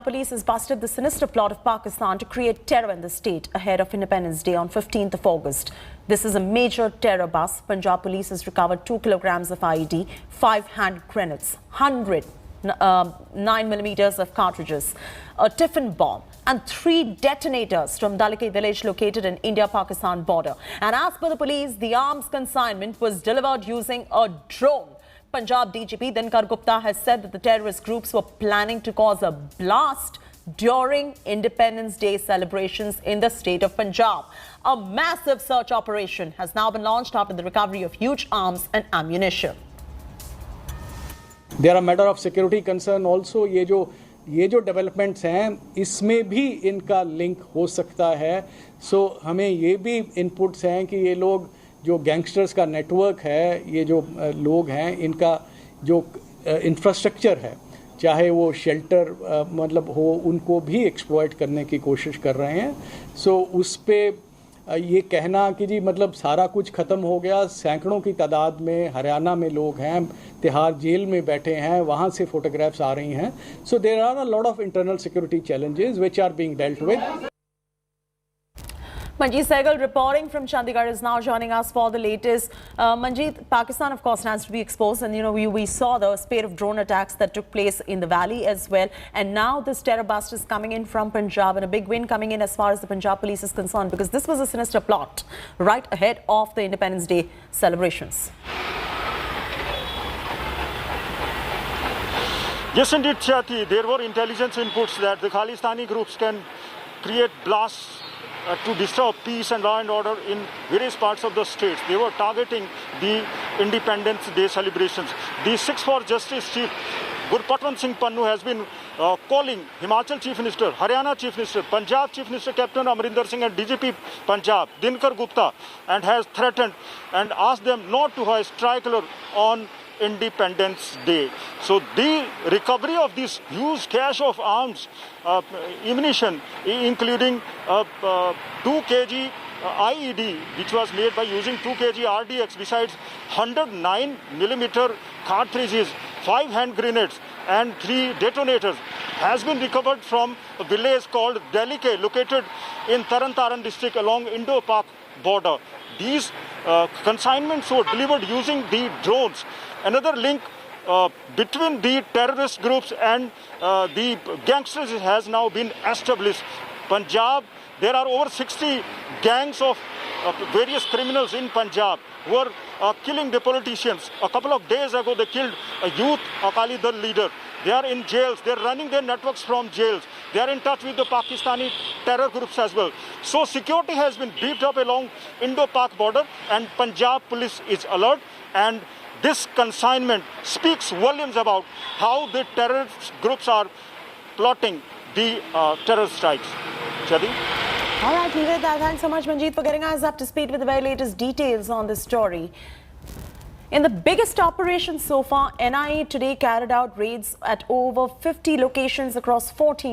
Police has busted the sinister plot of Pakistan to create terror in the state ahead of Independence Day on 15th of August. This is a major terror bust. Punjab Police has recovered 2 kilograms of IED, 5 hand grenades, 100 9mm of cartridges, a tiffin bomb and 3 detonators from Dalike village located in India-Pakistan border. And as per the police, the arms consignment was delivered using a drone. Punjab DGP Dinkar Gupta has said that the terrorist groups were planning to cause a blast during Independence Day celebrations in the state of Punjab. A massive search operation has now been launched after the recovery of huge arms and ammunition. There are matter of security concern also. ये जो developments हैं इसमें भी इनका link हो सकता है. सो हमें ये भी इनपुट्स हैं कि ये लोग जो गैंगस्टर्स का नेटवर्क है, ये जो लोग हैं, इनका जो इंफ्रास्ट्रक्चर है, चाहे वो शेल्टर मतलब हो, उनको भी एक्सप्लॉइट करने की कोशिश कर रहे हैं. सो उस पे ये कहना कि जी मतलब सारा कुछ ख़त्म हो गया, सैकड़ों की तादाद में हरियाणा में लोग हैं, तिहाड़ जेल में बैठे हैं, वहाँ से फोटोग्राफ्स आ रही हैं. So there are a lot of internal security challenges which are being dealt with. Manjeet Sehgal reporting from Chandigarh is now joining us for the latest. Manjeet, Pakistan of course has to be exposed, and we saw the spate of drone attacks that took place in the valley as well, and now this terror bust is coming in from Punjab, and a big win coming in as far as the Punjab police is concerned, because this was a sinister plot right ahead of the Independence Day celebrations. Yes indeed, Chati, there were intelligence inputs that the Khalistani groups can create blasts to disturb peace and law and order in various parts of the states. They were targeting the Independence Day celebrations. The Six for Justice chief Gurpatwant Singh Pannu has been calling Himachal Chief Minister, Haryana Chief Minister, Punjab Chief Minister Captain Amarinder Singh and DGP Punjab Dinkar Gupta, and has threatened and asked them not to hoist tricolour on Independence Day. So the recovery of this huge cache of arms, ammunition, including 2 kg IED, which was made by using 2 kg RDX, besides 109mm cartridges, 5 hand grenades and 3 detonators, has been recovered from a village called Dalike, located in Taran Taran district along Indo-Pak border. These consignments were delivered using the drones. Another link between the terrorist groups and the gangsters has now been established. Punjab, there are over 60 gangs of various criminals in Punjab who are killing the politicians. A couple of days ago, they killed a youth Akali Dal leader. They are in jails. They are running their networks from jails. They are in touch with the Pakistani terror groups as well. So security has been beefed up along Indo-Pak border, and Punjab police is alert. And this consignment speaks volumes about how the terrorist groups are plotting the terror strikes. Chadi? All right, leave it at that. Thanks so much, Manjeet, for getting us up to speed with the very latest details on this story. In the biggest operation so far, NIA today carried out raids at over 50 locations across 14